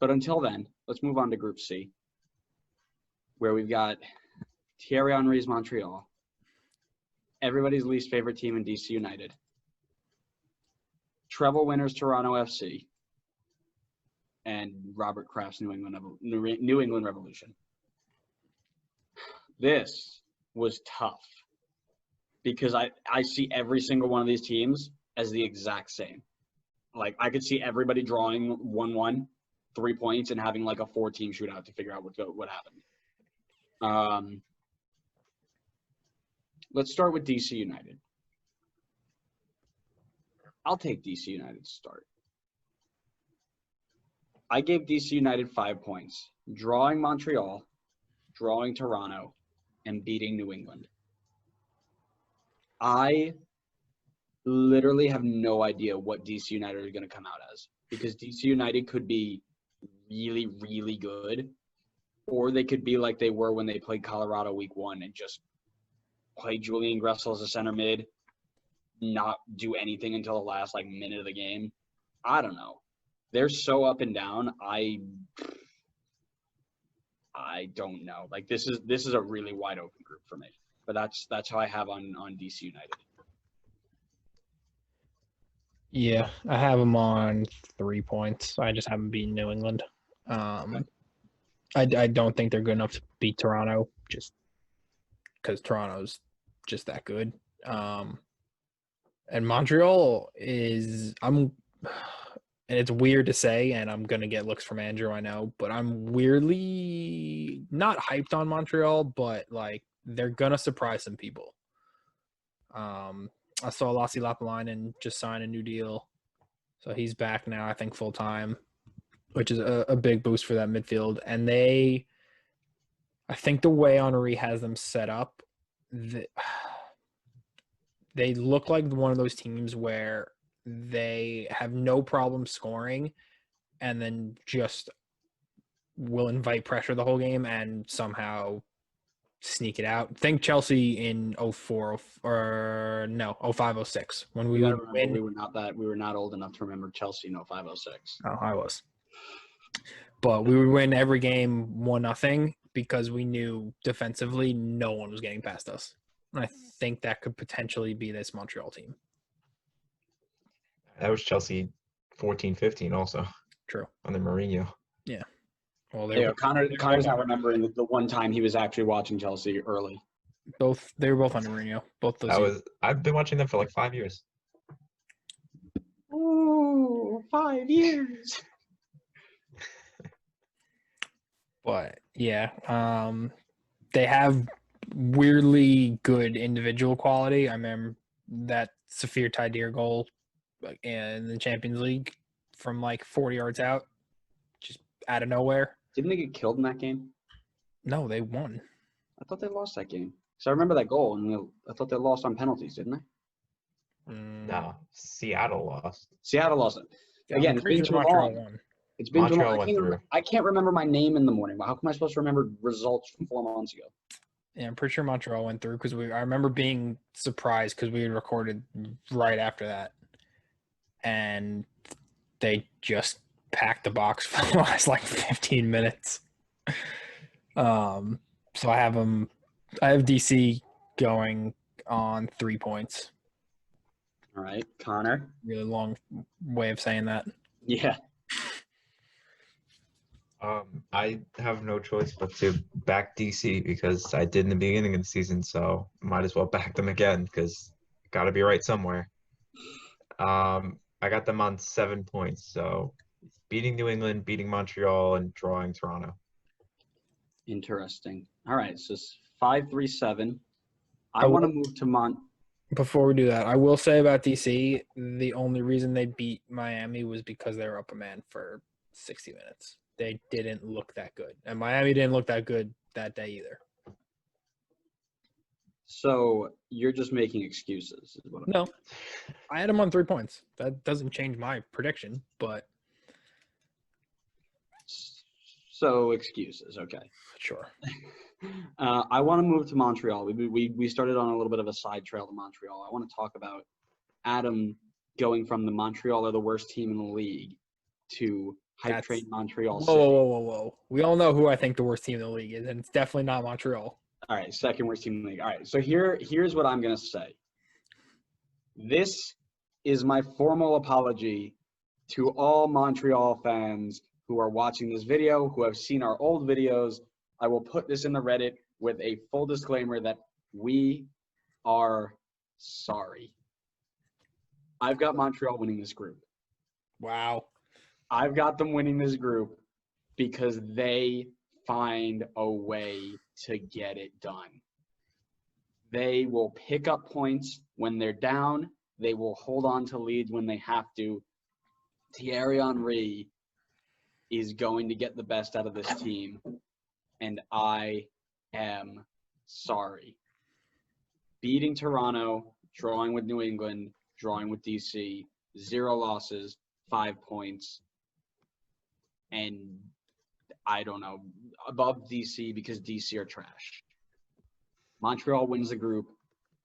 But until then, let's move on to Group C, where we've got Thierry Henry's Montreal, everybody's least favorite team in DC United, treble winners Toronto FC, and Robert Kraft's New England Revolution. This was tough because I see every single one of these teams as the exact same. Like, I could see everybody drawing 1-1, 3 points, and having like a 4-team shootout to figure out what happened. Let's start with DC United. I'll take DC United to start. I gave DC United 5 points, drawing Montreal, drawing Toronto, and beating New England. I literally have no idea what DC United are going to come out as, because DC United could be really, really good, or they could be like they were when they played Colorado week 1 and just play Julian Gressel as a center mid, not do anything until the last minute of the game. I don't know. They're so up and down. I don't know. This is a really wide open group for me. But that's how I have on DC United. Yeah, I have them on 3 points. I just haven't beaten New England. I don't think they're good enough to beat Toronto, just because Toronto's just that good. And Montreal is and it's weird to say, and I'm going to get looks from Andrew, I know, but I'm weirdly not hyped on Montreal, but they're going to surprise some people. I saw Lassi Lapalainen just sign a new deal. So he's back now, I think, full time, which is a big boost for that midfield. And I think the way Henry has them set up, they look like one of those teams where they have no problem scoring and then just will invite pressure the whole game and somehow sneak it out. Think Chelsea in 05, 06 when we would win. We were not old enough to remember Chelsea in 05, 06. Oh, I was. But we would win every game 1-0 because we knew defensively no one was getting past us. And I think that could potentially be this Montreal team. That was Chelsea 14-15 also. True. Under Mourinho. Yeah. Well, Connor's not remembering the one time he was actually watching Chelsea early. They were both under Mourinho. Both those. I've been watching them for 5 years. Ooh, 5 years. But yeah, they have weirdly good individual quality. I remember that Safir Taidir goal in the Champions League from 40 yards out, just out of nowhere. Didn't they get killed in that game? No, they won. I thought they lost that game. So I remember that goal, and I thought they lost on penalties, didn't they? No, Seattle lost. Seattle lost it. Again, it's been too long. It's been too long. I can't remember my name in the morning. How am I supposed to remember results from 4 months ago? Yeah, I'm pretty sure Montreal went through because I remember being surprised because we had recorded right after that. And they just packed the box for the last 15 minutes. So I have DC going on 3 points. All right, Connor. Really long way of saying that. Yeah. I have no choice but to back DC because I did in the beginning of the season, so might as well back them again because got to be right somewhere. I got them on 7 points, so beating New England, beating Montreal, and drawing Toronto. Interesting. All right, so it's 5-3-7. I want to move to Before we do that, I will say about DC, the only reason they beat Miami was because they were up a man for 60 minutes. They didn't look that good. And Miami didn't look that good that day either. So you're just making excuses. Is what No, I had them on 3 points. That doesn't change my prediction, but. So excuses, okay. Sure. I want to move to Montreal. We started on a little bit of a side trail to Montreal. I want to talk about Adam going from the Montreal are the worst team in the league to hype That's- train Montreal Whoa, City. whoa, whoa, whoa, whoa. We all know who I think the worst team in the league is, and it's definitely not Montreal. All right, second worst team in the league. All right, so here's what I'm going to say. This is my formal apology to all Montreal fans who are watching this video, who have seen our old videos. I will put this in the Reddit with a full disclaimer that we are sorry. I've got Montreal winning this group. Wow. I've got them winning this group because they find a way to get it done. They will pick up points when they're down. They will hold on to leads when they have to. Thierry Henry is going to get the best out of this team, and I am sorry. Beating Toronto, drawing with New England, drawing with DC, 0 losses, 5 points, and I don't know, above DC because DC are trash. Montreal wins the group,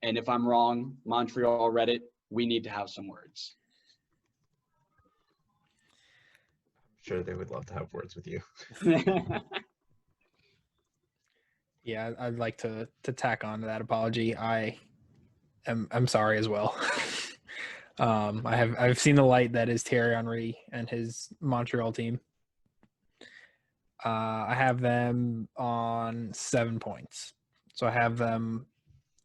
and if I'm wrong, Montreal Reddit, we need to have some words. I'm sure they would love to have words with you. Yeah, I'd like to tack on to that apology. I'm sorry as well. I've seen the light that is Thierry Henry and his Montreal team. I have them on 7 points. So I have them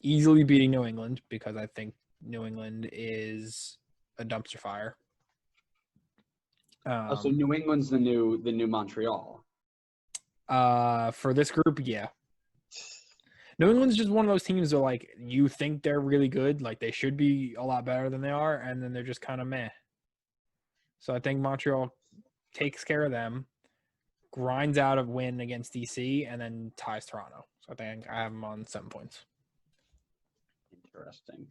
easily beating New England because I think New England is a dumpster fire. So New England's the new Montreal. For this group, yeah. New England's just one of those teams that, like, you think they're really good, like they should be a lot better than they are, and then they're just kind of meh. So I think Montreal takes care of them, grinds out a win against DC, and then ties Toronto. So I think I have them on 7 points. Interesting.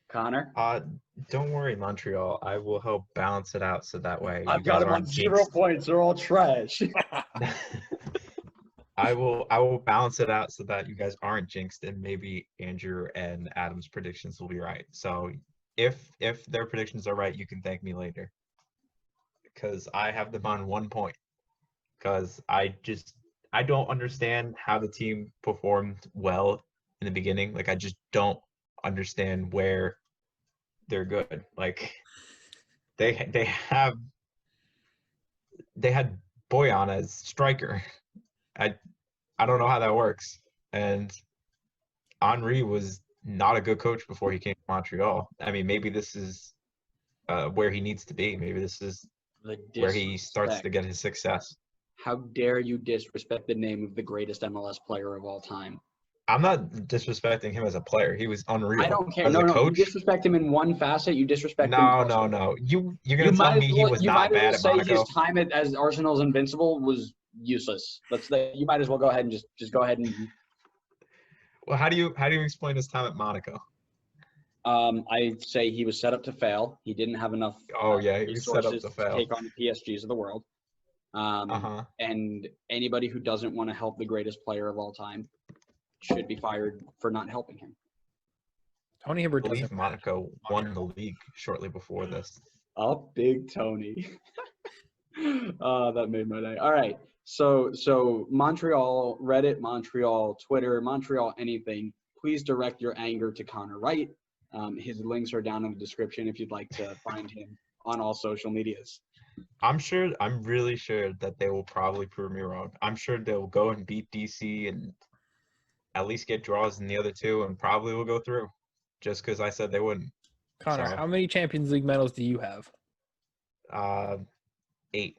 Connor? Don't worry, Montreal. I will help balance it out so that way I've got them on 0 points. They're all trash. I will balance it out so that you guys aren't jinxed, and maybe Andrew and Adam's predictions will be right. So if their predictions are right, you can thank me later. Because I have them on 1 point. Because I don't understand how the team performed well in the beginning. Like, I just don't understand where they're good. Like, they had Boyan as striker. I don't know how that works. And Henry was not a good coach before he came to Montreal. I mean, maybe this is where he needs to be. Maybe this is where he starts to get his success. How dare you disrespect the name of the greatest MLS player of all time? I'm not disrespecting him as a player. He was unreal. I don't care. As a coach, you disrespect him in one facet. You disrespect him. No. You're gonna tell me he was not bad at Monaco? His time as Arsenal's invincible was useless. You might as well go ahead and just go ahead and. Well, how do you explain his time at Monaco? I say he was set up to fail. He didn't have enough. He was set up to fail. Take on the PSGs of the world. And anybody who doesn't want to help the greatest player of all time should be fired for not helping him. Tony Hibbert. I believe Monaco won the league shortly before this. Up big Tony. That made my day. All right. So Montreal, Reddit, Montreal, Twitter, Montreal, anything, please direct your anger to Connor Wright. His links are down in the description if you'd like to find him on all social medias. I'm really sure that they will probably prove me wrong. I'm sure they'll go and beat DC and at least get draws in the other two, and probably will go through just because I said they wouldn't. Connor, how many Champions League medals do you have? 8.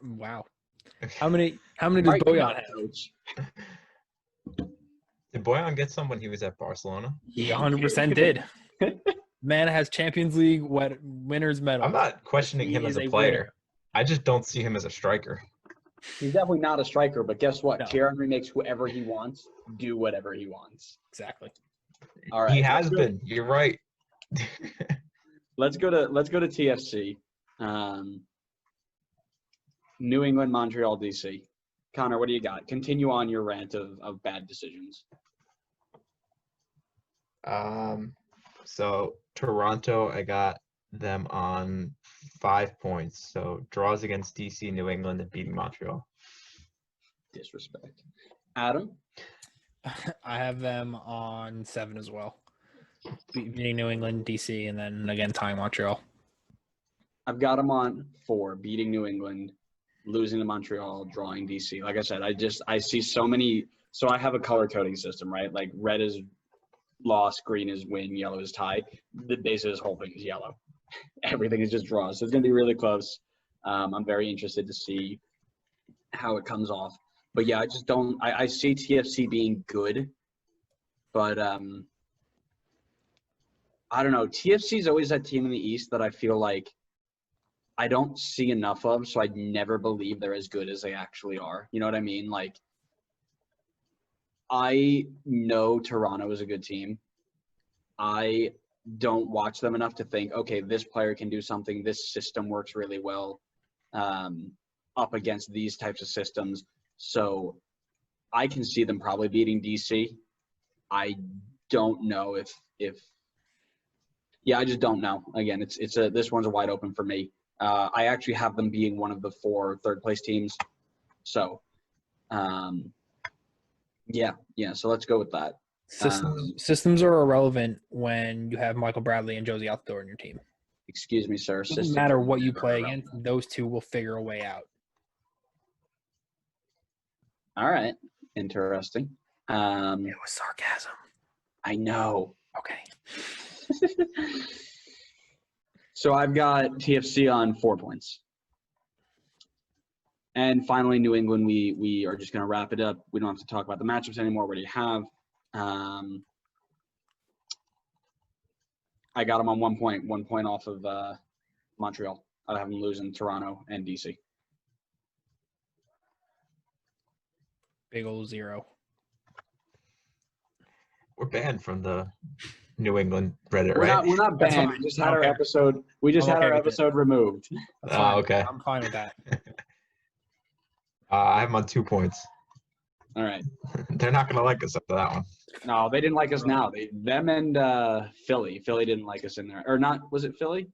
Wow. How many does Boyan have? Coach. Did Boyan get some when he was at Barcelona? He 100% did. Man has Champions League winners medal. I'm not questioning him as a player. Winner. I just don't see him as a striker. He's definitely not a striker, but guess what? No. Thierry Henry makes whoever he wants do whatever he wants. Exactly. All right. He has been. You're right. Let's go to TFC. New England, Montreal, DC. Connor, what do you got? Continue on your rant of bad decisions. So Toronto, I got them on 5 points. So draws against DC, New England, and beating Montreal. Disrespect. Adam? I have them on 7 as well. Beating New England, DC, and then again tying Montreal. I've got them on 4, beating New England, losing to Montreal, drawing DC. Like I said, I see so many. So I have a color coding system, right? Like red is loss, green is win, yellow is tie. The base of this whole thing is yellow. Everything is just draws. So it's going to be really close. I'm very interested to see how it comes off. But yeah, I just don't. I see TFC being good, but I don't know. TFC is always that team in the East that I feel like I don't see enough of, so I'd never believe they're as good as they actually are. You know what I mean? Like, I know Toronto is a good team. I don't watch them enough to think, okay, this player can do something. This system works really well up against these types of systems. So I can see them probably beating DC. I don't know if I just don't know. Again, this one's a wide open for me. I actually have them being one of the 4 third-place teams. So, yeah. So let's go with that. Systems are irrelevant when you have Michael Bradley and Josie Altidore in your team. Excuse me, sir. It doesn't matter what you play against. Those two will figure a way out. All right. Interesting. It was sarcasm. I know. Okay. So I've got TFC on 4 points. And finally, New England, we are just going to wrap it up. We don't have to talk about the matchups anymore. What do you have? I got them on 1 point, 1 point off of Montreal. I have them losing Toronto and DC. Big old 0. We're banned from the New England Reddit, We're right? not That's banned. fine. We just had our episode. We just I'm had okay our with it. episode removed. That's fine. Okay. I'm fine with that. I have them on 2 points. All right. They're not going to like us after that one. No, they didn't like us now. Them and Philly. Philly didn't like us in there. Or not, was it Philly?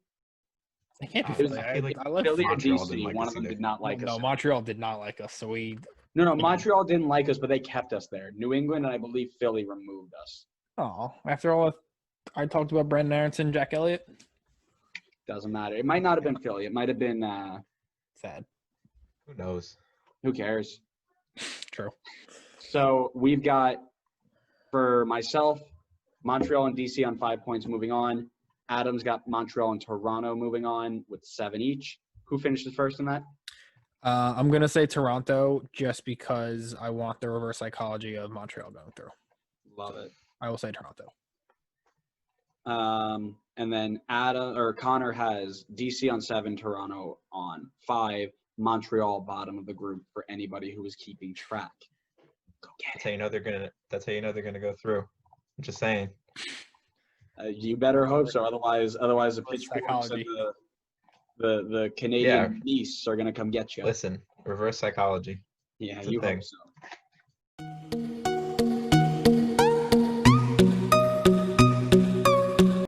It can't be It was- Philly. I feel like I left Philly or Montreal didn't DC. like One us of them either. did not like us. No, Montreal did not like us. So we. No, Montreal didn't like us, but they kept us there. New England and I believe Philly removed us. Oh, after all, I talked about Brandon Aronson, Jack Elliott. Doesn't matter. It might not have been Philly. It might have been Sad. Who knows? who cares? True. So we've got, for myself, Montreal and DC on 5 points moving on. Adam's got Montreal and Toronto moving on with 7 each. Who finishes first in that? I'm going to say Toronto just because I want the reverse psychology of Montreal going through. Love it. I will say Toronto. And then Connor has DC on 7, Toronto on 5, Montreal bottom of the group for anybody who is keeping track. Go get That's how you know they're gonna. That's how you know they're gonna go through. I'm just saying. You better hope so. Otherwise, the pitchforks and Psychology. the Canadian beasts are gonna come get you. Listen, reverse psychology. Yeah, it's a you thing. hope so.